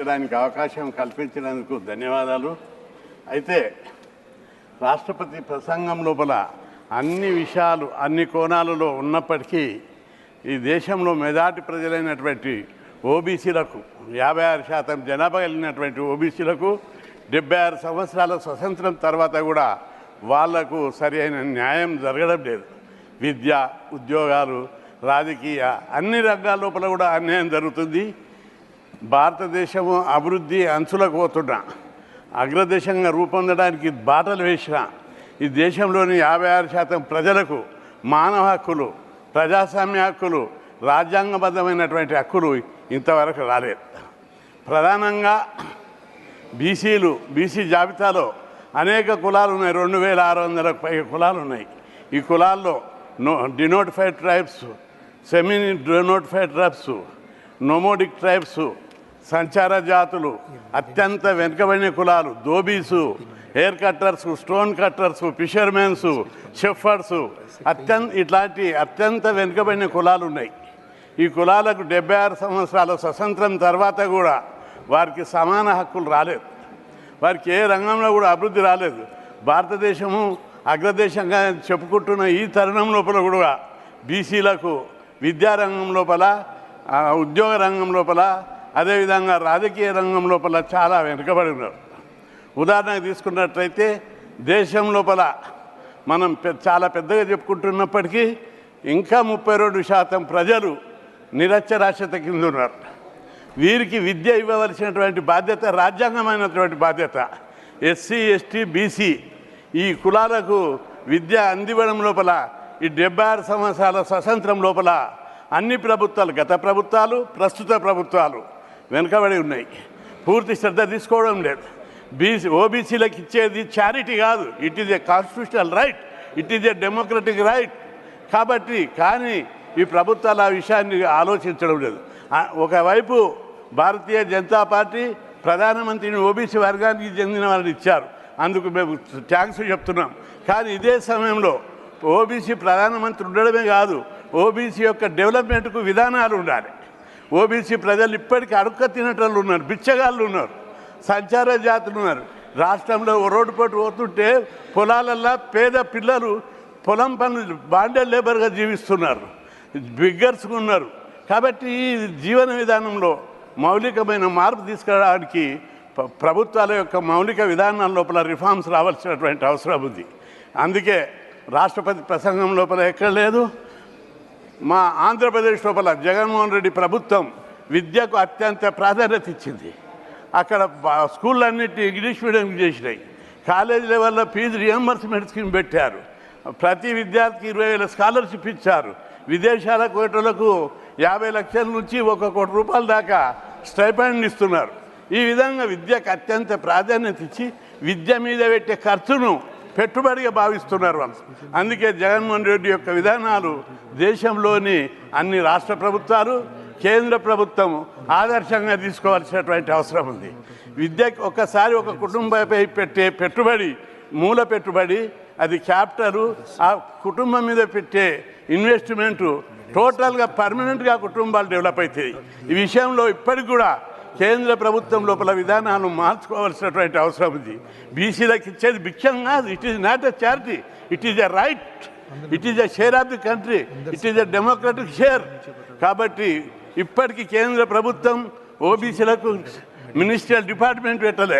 దానికి అవకాశం కల్పించినందుకు ధన్యవాదాలు. అయితే రాష్ట్రపతి ప్రసంగం లోపల అన్ని విషయాలు అన్ని కోణాలలో ఉన్నప్పటికీ ఈ దేశంలో మెజార్టీ ప్రజలైనటువంటి ఓబీసీలకు 56% జనాభా కలిగినటువంటి ఓబీసీలకు 76 సంవత్సరాల స్వతంత్రం తర్వాత కూడా వాళ్లకు సరి అయిన న్యాయం జరగడం లేదు. విద్య, ఉద్యోగాలు, రాజకీయ అన్ని రంగాల లోపల కూడా అన్యాయం జరుగుతుంది. భారతదేశము అభివృద్ధి అంచులకు పోతున్న అగ్రదేశంగా రూపొందడానికి బాటలు వేసిన ఈ దేశంలోని 56% ప్రజలకు మానవ హక్కులు, ప్రజాస్వామ్య హక్కులు, రాజ్యాంగబద్ధమైనటువంటి హక్కులు ఇంతవరకు రాలేదు. ప్రధానంగా బీసీ జాబితాలో అనేక కులాలు ఉన్నాయి. 2600కు పైగా కులాలు ఉన్నాయి. ఈ కులాల్లో denotified tribes, semi denotified tribes, nomadic tribes, సంచార జాతులు, అత్యంత వెనుకబడిన కులాలు, దోబీసు, hair cutters, stone cutters, fishermens, shepherds, ఇట్లాంటి అత్యంత వెనుకబడిన కులాలు ఉన్నాయి. ఈ కులాలకు 76 సంవత్సరాల స్వతంత్రం తర్వాత కూడా వారికి సమాన హక్కులు రాలేదు. వారికి ఏ రంగంలో కూడా అభివృద్ధి రాలేదు. భారతదేశము అగ్రదేశంగా చెప్పుకుంటున్న ఈ తరుణం లోపల కూడా బీసీలకు విద్యారంగం లోపల, ఉద్యోగ రంగం లోపల, అదేవిధంగా రాజకీయ రంగం లోపల చాలా వెనుకబడి ఉన్నారు. ఉదాహరణకు తీసుకున్నట్లయితే దేశం లోపల మనం చాలా పెద్దగా చెప్పుకుంటున్నప్పటికీ ఇంకా 32% ప్రజలు నిరక్షరాస్యత కింద ఉన్నారు. వీరికి విద్య ఇవ్వవలసినటువంటి బాధ్యత రాజ్యాంగమైనటువంటి బాధ్యత. ఎస్సీ, ఎస్టీ, బీసీ ఈ కులాలకు విద్య అందివ్వడం లోపల ఈ 76 సంవత్సరాల స్వతంత్రం లోపల అన్ని ప్రభుత్వాలు, గత ప్రభుత్వాలు, ప్రస్తుత ప్రభుత్వాలు వెనుకబడి ఉన్నాయి. పూర్తి శ్రద్ధ తీసుకోవడం లేదు. ఓబీసీలకు ఇచ్చేది చారిటీ కాదు, it is a constitutional right, it is a democratic right. కాబట్టి కానీ ఈ ప్రభుత్వాలు ఆ విషయాన్ని ఆలోచించడం లేదు. ఒకవైపు భారతీయ జనతా పార్టీ ప్రధానమంత్రిని ఓబీసీ వర్గానికి చెందిన వాళ్ళని ఇచ్చారు, అందుకు మేము థ్యాంక్స్ చెప్తున్నాం. కానీ ఇదే సమయంలో ఓబీసీ ప్రధానమంత్రి ఉండడమే కాదు, ఓబీసీ యొక్క డెవలప్మెంట్కు విధానాలు ఉండాలి. ఓబీసీ ప్రజలు ఇప్పటికీ అడుక్క తినటోళ్ళు ఉన్నారు, బిచ్చగాళ్ళు ఉన్నారు, సంచార జాతులు ఉన్నారు. రాష్ట్రంలో రోడ్డు పట్టు పోతుంటే పొలాలల్లో పేద పిల్లలు పొలం పనులు బాండెడ్ లేబర్గా జీవిస్తున్నారు, బిగ్గర్స్గా ఉన్నారు. కాబట్టి ఈ జీవన విధానంలో మౌలికమైన మార్పు తీసుకురావడానికి ప్రభుత్వాల యొక్క మౌలిక విధానాల లోపల రిఫార్మ్స్ రావాల్సినటువంటి అవసరం ఉంది. అందుకే రాష్ట్రపతి ప్రసంగం లోపల ఎక్కడ లేదు. మా ఆంధ్రప్రదేశ్ లోపల జగన్మోహన్ రెడ్డి ప్రభుత్వం విద్యకు అత్యంత ప్రాధాన్యత ఇచ్చింది. అక్కడ స్కూళ్ళన్నిటి ఇంగ్లీష్ మీడియం చేసినాయి. కాలేజ్ లెవెల్లో ఫీజు రియంబర్స్మెంట్ స్కీమ్ పెట్టారు. ప్రతి విద్యార్థికి 20,000 స్కాలర్షిప్ ఇచ్చారు. విదేశాలకు పోయేటోళ్లకు 50 లక్షల నుంచి 1 కోటి రూపాయల దాకా స్టైపెండ్ ఇస్తున్నారు. ఈ విధంగా విద్యకు అత్యంత ప్రాధాన్యత ఇచ్చి విద్య మీద పెట్టే ఖర్చును పెట్టుబడిగా భావిస్తున్నారు వాళ్ళు. అందుకే జగన్మోహన్ రెడ్డి యొక్క విధానాలు దేశంలోని అన్ని రాష్ట్ర ప్రభుత్వాలు, కేంద్ర ప్రభుత్వం ఆదర్శంగా తీసుకోవాల్సినటువంటి అవసరం ఉంది. విద్యకు ఒకసారి ఒక కుటుంబంపై పెట్టే పెట్టుబడి, మూల పెట్టుబడి, అది క్యాపిటల్, ఆ కుటుంబం మీద పెట్టే ఇన్వెస్ట్మెంటు టోటల్గా పర్మనెంట్గా కుటుంబాలు డెవలప్ అవుతాయి. ఈ విషయంలో ఇప్పటికి కూడా కేంద్ర ప్రభుత్వం లోపల విధానాలు మార్చుకోవాల్సినటువంటి అవసరం ఉంది. బీసీలకు ఇచ్చేది భిక్షం కాదు, it is not a charity, it is a right, it is a share of the country, it is a democratic share. కాబట్టి ఇప్పటికీ కేంద్ర ప్రభుత్వం ఓబీసీలకు మినిస్ట్రియల్ డిపార్ట్మెంట్ పెట్టలే.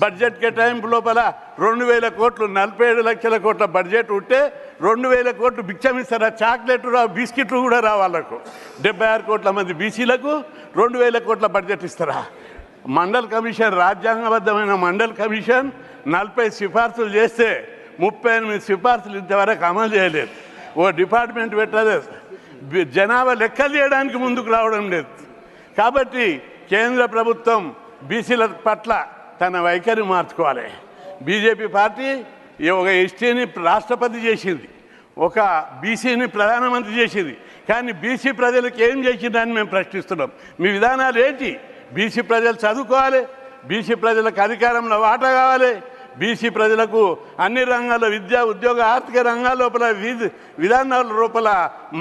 బడ్జెట్ కేటాయింపు లోపల 2,000 కోట్లు, 47 లక్షల కోట్ల బడ్జెట్ ఉంటే 2,000 కోట్లు భిక్షం ఇస్తారా? చాక్లెట్లు రావు, బిస్కెట్లు కూడా రావు వాళ్ళకు. 76 కోట్ల మంది బీసీలకు 2,000 కోట్ల బడ్జెట్ ఇస్తారా? మండల్ కమిషన్, రాజ్యాంగబద్ధమైన మండల్ కమిషన్ 40 సిఫార్సులు చేస్తే 38 సిఫార్సులు ఇంతవరకు అమలు చేయలేదు. ఓ డిపార్ట్మెంట్ పెట్టలేదు. జనాభా లెక్కలు చేయడానికి ముందుకు రావడం లేదు. కాబట్టి కేంద్ర ప్రభుత్వం బీసీల పట్ల తన వైఖరి మార్చుకోవాలి. బీజేపీ పార్టీ ఒక ఎస్టీని రాష్ట్రపతి చేసింది, ఒక బీసీని ప్రధానమంత్రి చేసింది. కానీ బీసీ ప్రజలకు ఏం చేసిందని మేము ప్రశ్నిస్తున్నాం. మీ విధానాలు ఏంటి? బీసీ ప్రజలు చదువుకోవాలి, బీసీ ప్రజలకు అధికారంలో వాటా కావాలి, బీసీ ప్రజలకు అన్ని రంగాల్లో విద్య, ఉద్యోగ, ఆర్థిక రంగాల లోపల విధానాల లోపల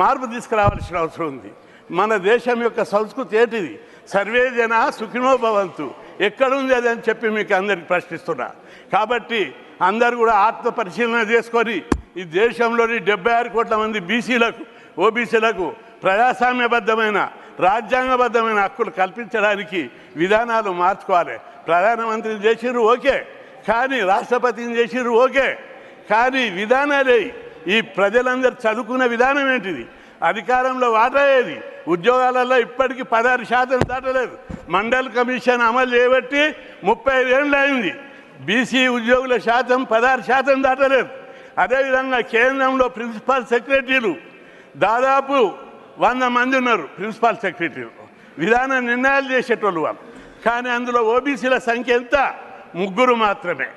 మార్పు తీసుకురావాల్సిన అవసరం ఉంది. మన దేశం యొక్క సంస్కృతి ఏంటిది? సర్వే జన సుఖినో భవంతు ఎక్కడుంది అది అని చెప్పి మీకు అందరికి ప్రశ్నిస్తున్నా. కాబట్టి అందరూ కూడా ఆత్మ పరిశీలన చేసుకొని ఈ దేశంలోని 76 కోట్ల మంది బీసీలకు ఓబీసీలకు ప్రజాస్వామ్యబద్ధమైన రాజ్యాంగబద్ధమైన హక్కులు కల్పించడానికి విధానాలు మార్చుకోవాలి. ప్రధానమంత్రిని చేసిర్రు ఓకే, కానీ రాష్ట్రపతిని చేసిర్రు ఓకే, కానీ విధానాలే ఈ ప్రజలందరూ చదువుకున్న విధానం ఏంటిది? అధికారంలో వాటా ఏది? ఉద్యోగాలలో ఇప్పటికీ 16% దాటలేదు. మండల్ కమిషన్ అమలు చేయబట్టి 35 ఏళ్ళు అయింది. బీసీ ఉద్యోగుల శాతం 16% దాటలేదు. అదేవిధంగా కేంద్రంలో ప్రిన్సిపల్ సెక్రటరీలు దాదాపు 100 మంది ఉన్నారు. ప్రిన్సిపల్ సెక్రటరీలు విధాన నిర్ణయాలు చేసేటోళ్ళు వాళ్ళు, కానీ అందులో ఓబీసీల సంఖ్య ఎంత? 3 మాత్రమే.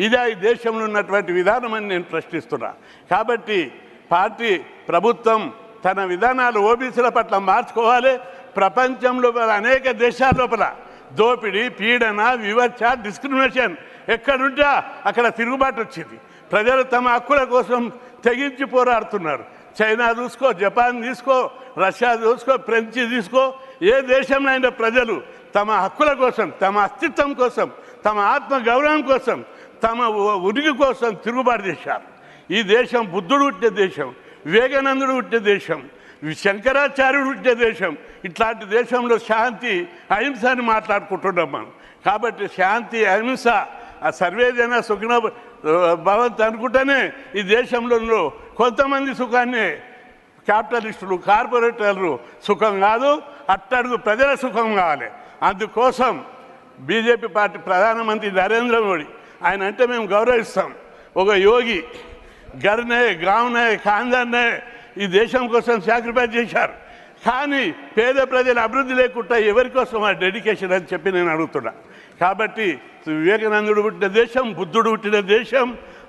ఇదే ఈ దేశంలో ఉన్నటువంటి విధానం అని నేను ప్రశ్నిస్తున్నా. కాబట్టి పార్టీ ప్రభుత్వం తన విధానాలు ఓబీసీల పట్ల మార్చుకోవాలి. ప్రపంచంలో అనేక దేశాల లోపల దోపిడీ, పీడన, వివక్ష, డిస్క్రిమినేషన్ ఎక్కడుంటే అక్కడ తిరుగుబాటు వచ్చింది. ప్రజలు తమ హక్కుల కోసం తెగించి పోరాడుతున్నారు. చైనా చూసుకో, జపాన్ తీసుకో, రష్యా చూసుకో, ఫ్రెంచ్ తీసుకో, ఏ దేశంలో అయినా ప్రజలు తమ హక్కుల కోసం, తమ అస్తిత్వం కోసం, తమ ఆత్మ గౌరవం కోసం, తమ ఉనికి కోసం తిరుగుబాటు చేశారు. ఈ దేశం బుద్ధుడు పుట్టిన దేశం, వివేకానందుడు పుట్టిన దేశం, శంకరాచార్యుడు పుట్టిన దేశం. ఇట్లాంటి దేశంలో శాంతి అహింస అని మాట్లాడుకుంటున్నాం మనం. కాబట్టి శాంతి అహింస సర్వేజన సుఖినో భవంతు అనుకుంటేనే ఈ దేశంలో కొంతమంది సుఖాన్ని క్యాపిటలిస్టులు, కార్పొరేటర్లు సుఖం కాదు, అట్టడుగు ప్రజల సుఖం కావాలి. అందుకోసం బీజేపీ పార్టీ ప్రధానమంత్రి నరేంద్ర మోడీ ఆయన అంటే మేము గౌరవిస్తాం. ఒక యోగి గర్నే గావ్నే ఖాందాన్నే ఈ దేశం కోసం సాక్రిఫైస్ చేశారు. కానీ పేద ప్రజల అభివృద్ధి లేకుండా ఎవరి కోసం ఆ డెడికేషన్ అని చెప్పి నేను అడుగుతున్నా. కాబట్టి వివేకానందుడు పుట్టిన దేశం, బుద్ధుడు పుట్టిన దేశం,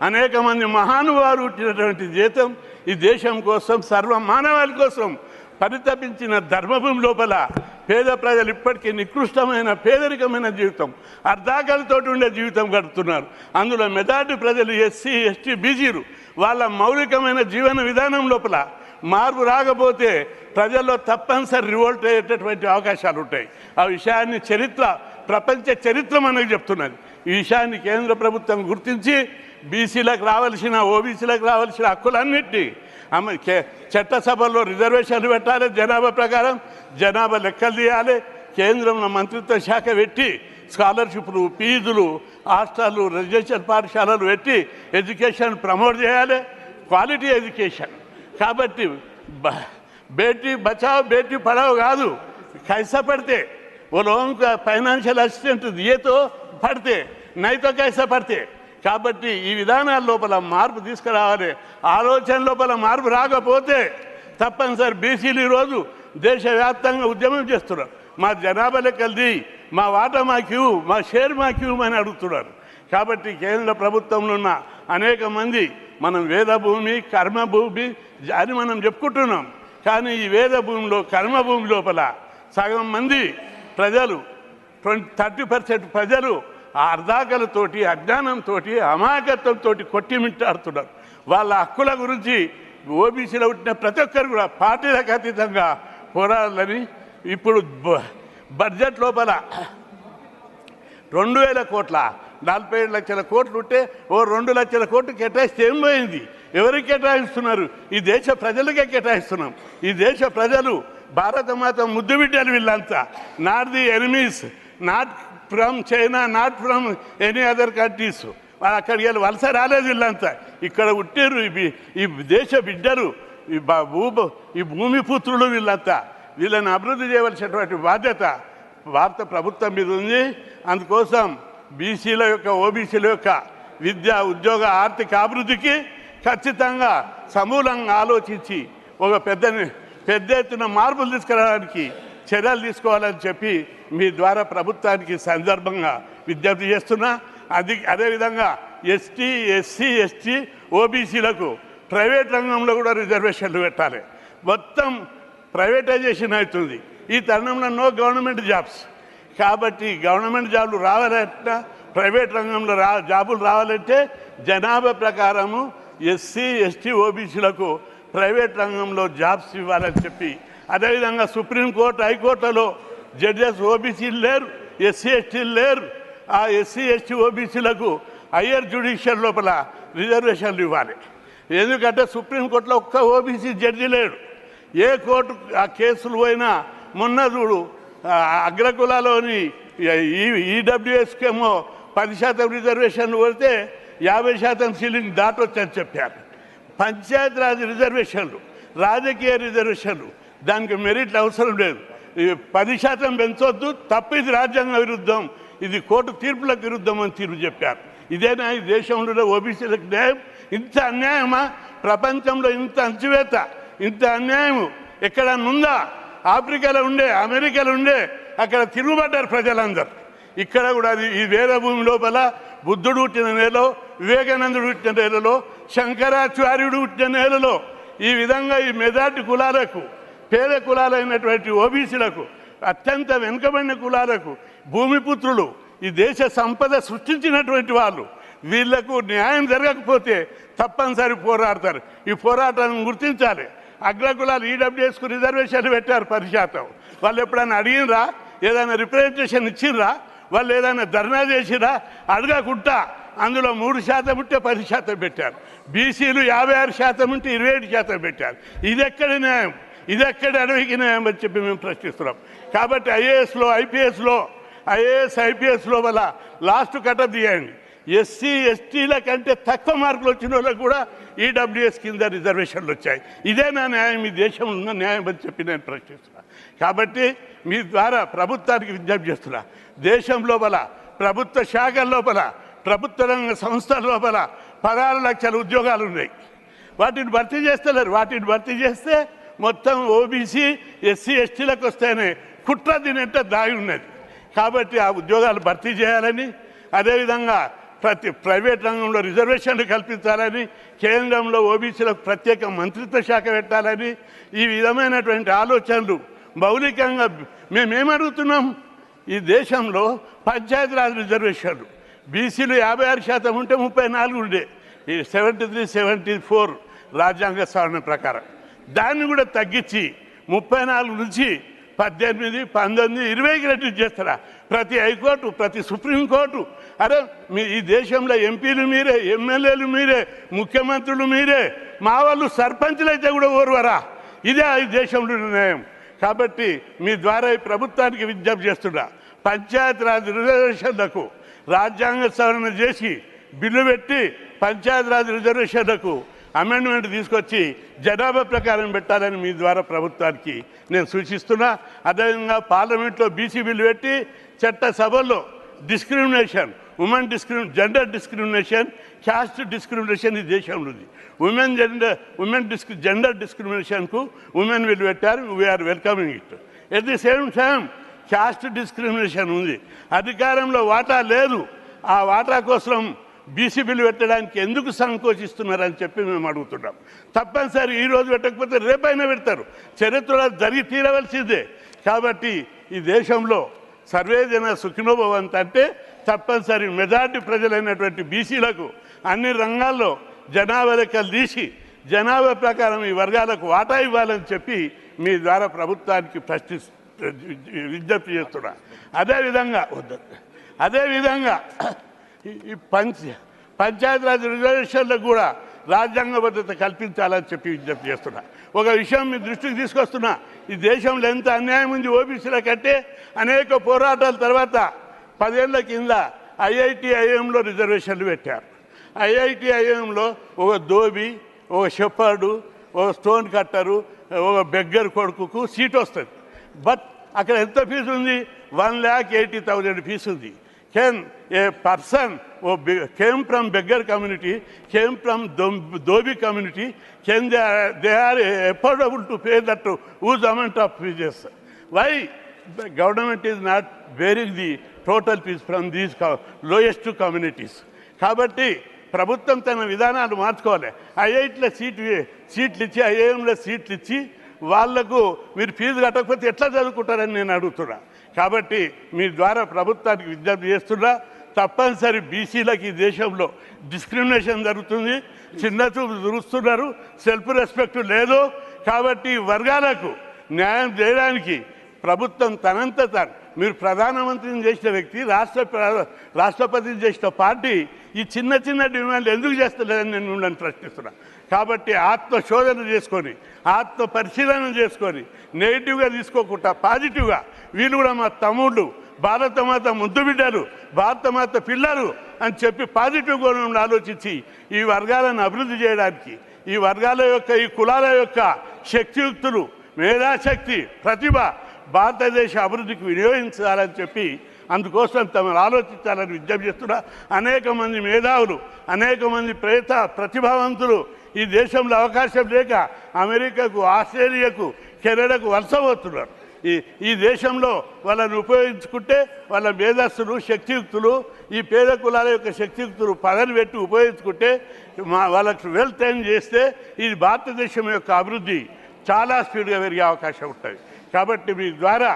అనేక మంది మహానుభావులు పుట్టినటువంటి దేశం. ఈ దేశం కోసం, సర్వ మానవాళి కోసం పరితపించిన ధర్మభూమి లోపల పేద ప్రజలు ఇప్పటికీ నికృష్టమైన పేదరికమైన జీవితం, అర్ధాకలితో ఉండే జీవితం గడుపుతున్నారు. అందులో మెజారిటీ ప్రజలు ఎస్సీ, ఎస్టీ, బీసీలు. వాళ్ళ మౌలికమైన జీవన విధానం లోపల మార్పు రాకపోతే ప్రజల్లో తప్పనిసరి రివోల్ట్ అయ్యేటటువంటి అవకాశాలు ఉంటాయి. ఆ విషయాన్ని ప్రపంచ చరిత్ర మనకు చెప్తున్నది. ఈ విషయాన్ని కేంద్ర ప్రభుత్వం గుర్తించి బీసీలకు రావాల్సిన, ఓబీసీలకు రావాల్సిన హక్కులన్నింటినీ చట్టసభల్లో రిజర్వేషన్లు పెట్టాలి. జనాభా ప్రకారం జనాభా లెక్కలు తీయాలి. కేంద్రంలో మంత్రిత్వ శాఖ పెట్టి స్కాలర్షిప్లు, ఫీజులు, హాస్టళ్ళు, రెసిడెన్షియల్ పాఠశాలలు పెట్టి ఎడ్యుకేషన్ ప్రమోట్ చేయాలి, క్వాలిటీ ఎడ్యుకేషన్. కాబట్టి బేటీ బచావ్ బేటీ పడావ్ కాదు, కైసా పడితే वो लोगों का ఫైనాన్షియల్ అసిస్టెంట్ దియేతో పడితే నైతో కైసా పడితే. కాబట్టి ఈ విధానాల లోపల మార్పు తీసుకురావాలి. ఆలోచన లోపల మార్పు రాకపోతే తప్పనిసరి బీసీలు ఈరోజు దేశవ్యాప్తంగా ఉద్యమం చేస్తున్నారు. మా జనాభా లెక్కలది, మా వాటా మాకు, మా షేర్ మాకు అని అడుగుతున్నారు. కాబట్టి కేంద్ర ప్రభుత్వంలో ఉన్న అనేక మంది మనం వేదభూమి, కర్మభూమి అని మనం చెప్పుకుంటున్నాం. కానీ ఈ వేదభూమిలో, కర్మభూమి లోపల సగం మంది ప్రజలు 30% ప్రజలు ఆ అర్ధాకలతోటి, అజ్ఞానంతో, అమాయకత్వంతో కొట్టిమిట్టాడుతున్నారు. వాళ్ళ హక్కుల గురించి ఓబీసీలో పుట్టిన ప్రతి ఒక్కరు కూడా పార్టీలకు అతీతంగా పోరాడాలని ఇప్పుడు బడ్జెట్ లోపల 2000 కోట్ల 47 లక్షల కోట్లు ఉంటే 2 లక్షల కోట్లు కేటాయిస్తే ఏం పోయింది? ఎవరికి కేటాయిస్తున్నారు? ఈ దేశ ప్రజలకే కేటాయిస్తున్నాం. ఈ దేశ ప్రజలు భారతమాత ముద్దు బిడ్డలు వీళ్ళంతా. Not the enemies, not from China, not from any other countries. వాళ్ళు అక్కడికి వెళ్ళి వలస రాలేదు. వీళ్ళంతా ఇక్కడ పుట్టారు. ఈ దేశ బిడ్డలు, ఈ భూమి పుత్రులు వీళ్ళంతా. వీళ్ళని అభివృద్ధి చేయవలసినటువంటి బాధ్యత భారత ప్రభుత్వం మీద ఉంది. అందుకోసం బీసీల యొక్క, ఓబీసీల యొక్క విద్య, ఉద్యోగ, ఆర్థిక అభివృద్ధికి ఖచ్చితంగా సమూలంగా ఆలోచించి ఒక పెద్ద ఎత్తున మార్పులు తీసుకురావడానికి చర్యలు తీసుకోవాలని చెప్పి మీ ద్వారా ప్రభుత్వానికి సందర్భంగా విజ్ఞప్తి చేస్తున్నా. అదేవిధంగా ఎస్టీ, ఎస్సీ, ఎస్టీ, ఓబీసీలకు ప్రైవేట్ రంగంలో కూడా రిజర్వేషన్లు పెట్టాలి. మొత్తం ప్రైవేటైజేషన్ అవుతుంది ఈ తరుణంలో. No government jobs. కాబట్టి గవర్నమెంట్ జాబులు రావాలంటే, ప్రైవేట్ రంగంలో జాబులు రావాలంటే జనాభా ప్రకారము ఎస్సీ, ఎస్టీ, ఓబీసీలకు ప్రైవేట్ రంగంలో జాబ్స్ ఇవ్వాలని చెప్పి, అదేవిధంగా సుప్రీంకోర్టు, హైకోర్టులో జడ్జెస్ ఓబీసీలు లేరు, ఎస్సీ ఎస్టీలు లేరు. ఆ ఎస్సీ ఎస్టీ ఓబీసీలకు హయ్యర్ జ్యుడిషియల్ లోపల రిజర్వేషన్లు ఇవ్వాలి. ఎందుకంటే సుప్రీంకోర్టులో ఒక్క ఓబీసీ జడ్జి లేడు. ఏ కోర్టు ఆ కేసులు పోయినా మొన్న చూడు అగ్రకులాలోని ఈడబ్ల్యూఎస్కేమో 10% రిజర్వేషన్లు పడితే 50% సీలింగ్ దాటొచ్చని చెప్పారు. పంచాయతీరాజ్ రిజర్వేషన్లు, రాజకీయ రిజర్వేషన్లు, దానికి మెరిట్లు అవసరం లేదు. 10% పెంచొద్దు, తప్పు, ఇది రాజ్యాంగ విరుద్ధం, ఇది కోర్టు తీర్పులకు విరుద్ధం అని తీర్పు చెప్పారు. ఇదేనా ఈ దేశంలో ఓబీసీలకు న్యాయం? ఇంత అన్యాయమా? ప్రపంచంలో ఇంత అంచువేత, ఇంత అన్యాయం ఎక్కడన్నుందా? ఆఫ్రికాలో ఉండే, అమెరికాలో ఉండే, అక్కడ తిరుగుబడ్డారు ప్రజలందరూ. ఇక్కడ కూడా అది ఈ వేద భూమి లోపల బుద్ధుడు పుట్టిన నేలలో, వివేకానందుడు పుట్టిన నేలలో, శంకరాచార్యుడు పుట్టిన నేలలో ఈ విధంగా ఈ మెజార్టీ కులాలకు, పేద కులాలైనటువంటి ఓబీసీలకు, అత్యంత వెనుకబడిన కులాలకు, భూమిపుత్రులు, ఈ దేశ సంపద సృష్టించినటువంటి వాళ్ళు, వీళ్లకు న్యాయం జరగకపోతే తప్పనిసరి పోరాడతారు. ఈ పోరాటాన్ని గుర్తించాలి. అగ్రకులాలు ఈడబ్ల్యూఎస్కు రిజర్వేషన్లు పెట్టారు 10%. వాళ్ళు ఎప్పుడైనా అడిగినరా? ఏదైనా రిప్రజెంటేషన్ ఇచ్చిర్రా? వాళ్ళు ఏదైనా ధర్నా చేసిరా? అడగకుండా అందులో 3% ఉంటే 10% పెట్టారు. బీసీలు 56% ఉంటే 27% పెట్టారు. ఇది ఎక్కడ న్యాయం? ఇది ఎక్కడ అడవికి న్యాయం అని చెప్పి మేము ప్రశ్నిస్తున్నాం. కాబట్టి ఐఏఎస్ ఐపీఎస్లో వల్ల లాస్ట్ కటప్ తీయండి. ఎస్సీ ఎస్టీల కంటే తక్కువ మార్కులు వచ్చిన వాళ్ళకు కూడా ఈడబ్ల్యూఎస్ కింద రిజర్వేషన్లు వచ్చాయి. ఇదే నా న్యాయం, ఈ దేశంలో ఉన్న న్యాయం అని చెప్పి నేను ప్రశ్నిస్తున్నా. కాబట్టి మీ ద్వారా ప్రభుత్వానికి విజ్ఞప్తి చేస్తున్నా. దేశం లోపల, ప్రభుత్వ శాఖల లోపల, ప్రభుత్వ రంగ సంస్థల లోపల 16 లక్షల ఉద్యోగాలు ఉన్నాయి. వాటిని భర్తీ చేస్తలేరు. వాటిని భర్తీ చేస్తే మొత్తం ఓబీసీ ఎస్సీ ఎస్టీలకు వస్తాయనే కుట్ర దీనింట దాగి ఉన్నది. కాబట్టి ఆ ఉద్యోగాలు భర్తీ చేయాలని, అదేవిధంగా ప్రతి ప్రైవేట్ రంగంలో రిజర్వేషన్లు కల్పించాలని, కేంద్రంలో ఓబీసీలకు ప్రత్యేక మంత్రిత్వ శాఖ పెట్టాలని, ఈ విధమైనటువంటి ఆలోచనలు మౌలికంగా మేమేమడుగుతున్నాం? ఈ దేశంలో పంచాయతీరాజ్ రిజర్వేషన్లు బీసీలు 56% ఉంటే 34 ఉండే, ఈ 73-74 రాజ్యాంగ సవరణ ప్రకారం దాన్ని కూడా తగ్గించి 34 నుంచి 18, 19, 20కి రెడ్యూస్ చేస్తారా? ప్రతి హైకోర్టు, ప్రతి సుప్రీంకోర్టు, అరే ఈ దేశంలో ఎంపీలు మీరే, ఎమ్మెల్యేలు మీరే, ముఖ్యమంత్రులు మీరే, మా వాళ్ళు సర్పంచులు అయితే కూడా ఓర్వరా? ఇదే ఈ దేశంలో న్యాయం. కాబట్టి మీ ద్వారా ఈ ప్రభుత్వానికి విజ్ఞప్తి చేస్తున్నా, పంచాయతీరాజ్ రిజర్వేషన్లకు రాజ్యాంగ సవరణ చేసి బిల్లు పెట్టి పంచాయతీరాజ్ రిజర్వేషన్లకు అమెండ్మెంట్ తీసుకొచ్చి జనాభా ప్రకారం పెట్టాలని మీ ద్వారా ప్రభుత్వానికి నేను సూచిస్తున్నా. అదేవిధంగా పార్లమెంట్లో బీసీ బిల్లు పెట్టి చట్టసభల్లో discrimination, gender discrimination, caste discrimination ఈ దేశంలో ఉంది. జెండర్ డిస్క్రిమినేషన్కు ఉమెన్ బిల్లు పెట్టారు. We are welcoming it. At the same time caste discrimination ఉంది. అధికారంలో వాటా లేదు. ఆ వాటా కోసం బీసీ బిల్లు పెట్టడానికి ఎందుకు సంకోచిస్తున్నారని చెప్పి మేము అడుగుతున్నాం. తప్పనిసరి ఈరోజు పెట్టకపోతే రేపైనా పెడతారు. చరిత్రలో జరిగి తీరవలసిందే. కాబట్టి ఈ దేశంలో సర్వేజన సుఖినోభవంత్ అంటే తప్పనిసరి మెజార్టీ ప్రజలైనటువంటి బీసీలకు అన్ని రంగాల్లో జనాభా లెక్కలు తీసి జనాభా ప్రకారం ఈ వర్గాలకు వాటా ఇవ్వాలని చెప్పి మీ ద్వారా ప్రభుత్వానికి విజ్ఞప్తి చేస్తున్నా. అదేవిధంగా ఈ పంచాయతీరాజ్ రిజర్వేషన్లకు కూడా రాజ్యాంగ భద్రత కల్పించాలని చెప్పి విజ్ఞప్తి చేస్తున్నా. ఒక విషయం మీ దృష్టికి తీసుకొస్తున్నా. ఈ దేశంలో ఎంత అన్యాయం ఉంది ఓబీసీల కంటే. అనేక పోరాటాల తర్వాత 10 ఏళ్ల కింద ఐఐఎంలో రిజర్వేషన్లు పెట్టారు. ఐఐఎంలో ఒక ధోబి, ఒక షెపర్డు, ఒక స్టోన్ కట్టరు, ఒక బెగ్గర్ కొడుకుకు సీట్ వస్తుంది. బట్ అక్కడ ఎంత ఫీజు ఉంది? 1,80,000 ఫీజు ఉంది. Can a person who came from beggar community, came from Dhobi community, they are affordable to pay that huge amount of fees? Why the government is not bearing the total fees from these lowest communities? కాబట్టి ప్రభుత్వం తన విధానాలు మార్చుకోవాలి. ఐఐటీలో సీట్లు ఇచ్చి, ఐఐఎంలో సీట్లు ఇచ్చి వాళ్లకు మీరు ఫీజు కట్టకపోతే ఎట్లా చదువుకుంటారని నేను అడుగుతున్నా. కాబట్టి మీ ద్వారా ప్రభుత్వానికి విజ్ఞప్తి చేస్తున్నా. తప్పనిసరి బీసీలకు ఈ దేశంలో డిస్క్రిమినేషన్ జరుగుతుంది, చిన్న చూపు చూస్తున్నారు, సెల్ఫ్ రెస్పెక్ట్ లేదు. కాబట్టి వర్గాలకు న్యాయం చేయడానికి ప్రభుత్వం తనంత తాను మీరు ప్రధానమంత్రిని చేసిన వ్యక్తి రాష్ట్రపతిని చేసిన పార్టీ ఈ చిన్న చిన్న డిమాండ్లు ఎందుకు చేస్తలేదని నేను మిమ్మల్ని ప్రశ్నిస్తున్నా. కాబట్టి ఆత్మశోధన చేసుకొని ఆత్మ పరిశీలన చేసుకొని నెగిటివ్గా తీసుకోకుండా పాజిటివ్గా వీళ్ళు కూడా మా తమ్ముళ్ళు, భారతమాత ముద్దు బిడ్డలు, భారతమాత పిల్లలు అని చెప్పి పాజిటివ్ కోణంలో ఆలోచించి ఈ వర్గాలను అభివృద్ధి చేయడానికి, ఈ వర్గాల యొక్క ఈ కులాల యొక్క శక్తియుక్తులు, మేధాశక్తి, ప్రతిభ భారతదేశ అభివృద్ధికి వినియోగించాలని చెప్పి అందుకోసం తమను ఆలోచించాలని విజ్ఞప్తి చేస్తున్నా. అనేక మంది మేధావులు, అనేక మంది ప్రతిభావంతులు ఈ దేశంలో అవకాశం లేక అమెరికాకు, ఆస్ట్రేలియాకు, కెనడాకు వలస పోతున్నారు. ఈ దేశంలో వాళ్ళని ఉపయోగించుకుంటే వాళ్ళ మేధస్సులు, శక్తియుక్తులు, ఈ పేద కులాల యొక్క శక్తియుక్తులు పదవి పెట్టి ఉపయోగించుకుంటే వాళ్ళకు వెల్ ట్రైన్ చేస్తే ఈ భారతదేశం యొక్క అభివృద్ధి చాలా స్పీడ్గా పెరిగే అవకాశం ఉంటుంది. కాబట్టి మీ ద్వారా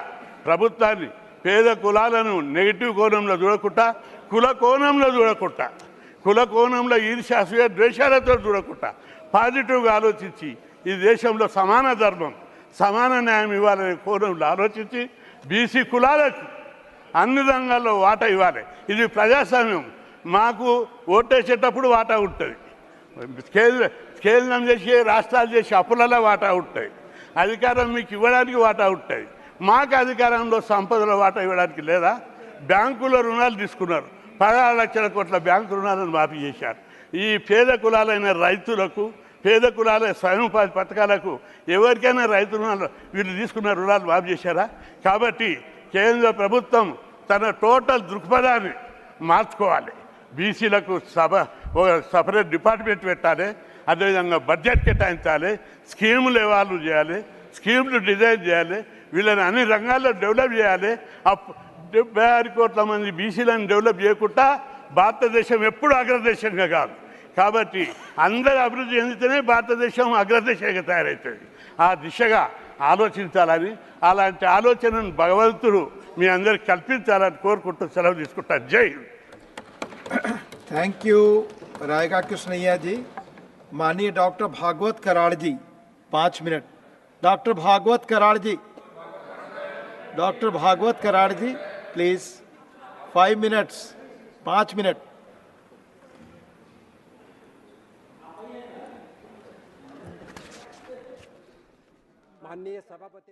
ప్రభుత్వాన్ని పేద కులాలను నెగిటివ్ కోణంలో చూడకుండా, కుల కోణంలో ఈర్ష్యాసూయ ద్వేషాలతో చూడకుండా పాజిటివ్గా ఆలోచించి ఈ దేశంలో సమాన ధర్మం, సమాన న్యాయం ఇవ్వాలనే కోణంలో ఆలోచించి బీసీ కులాలకు అన్ని రంగాల్లో వాటా ఇవ్వాలి. ఇది ప్రజాస్వామ్యం. మాకు ఓటేసేటప్పుడు వాటా ఉంటుంది, కేంద్రం చేసి రాష్ట్రాలు చేసి అప్పులలో వాటా ఉంటాయి, అధికారం మీకు ఇవ్వడానికి వాటా ఉంటుంది. మాకు అధికారంలో సంపదలో వాటా ఇవ్వడానికి లేదా? బ్యాంకులో రుణాలు తీసుకున్నారు, 16 లక్షల కోట్ల బ్యాంకు రుణాలను మాఫీ చేశారు. ఈ పేద కులాలైన రైతులకు, పేద కులాల స్వయం ఉపాధి పథకాలకు ఎవరికైనా రైతు రుణాలు వీళ్ళు తీసుకున్న రుణాలు మాఫీ చేశారా? కాబట్టి కేంద్ర ప్రభుత్వం తన టోటల్ దృక్పథాన్ని మార్చుకోవాలి. బీసీలకు ఒక సపరేట్ డిపార్ట్మెంట్ పెట్టాలి, అదేవిధంగా బడ్జెట్ కేటాయించాలి, స్కీములు ఎవాల్వ్ చేయాలి, స్కీములు డిజైన్ చేయాలి, వీళ్ళని అన్ని రంగాల్లో డెవలప్ చేయాలి. 76 కోట్ల మంది బీసీలను డెవలప్ చేయకుండా భారతదేశం ఎప్పుడు అగ్రదేశంగా కాదు. కాబట్టి అందరూ అభివృద్ధి చెందితేనే భారతదేశం అగ్రదేశంగా తయారవుతుంది. ఆ దిశగా ఆలోచించాలని, అలాంటి ఆలోచనను భగవంతుడు మీ అందరికి కల్పించాలని కోరుకుంటూ సెలవు తీసుకుంటాను. జై హింద్. Thank you Rayaka Krishnaiah ji. माननीय doctor Bhagwat Karad ji 5 minute. Doctor Bhagwat Karad ji, doctor Bhagwat Karad ji please 5 minutes, 5 minute. माननीय सभापति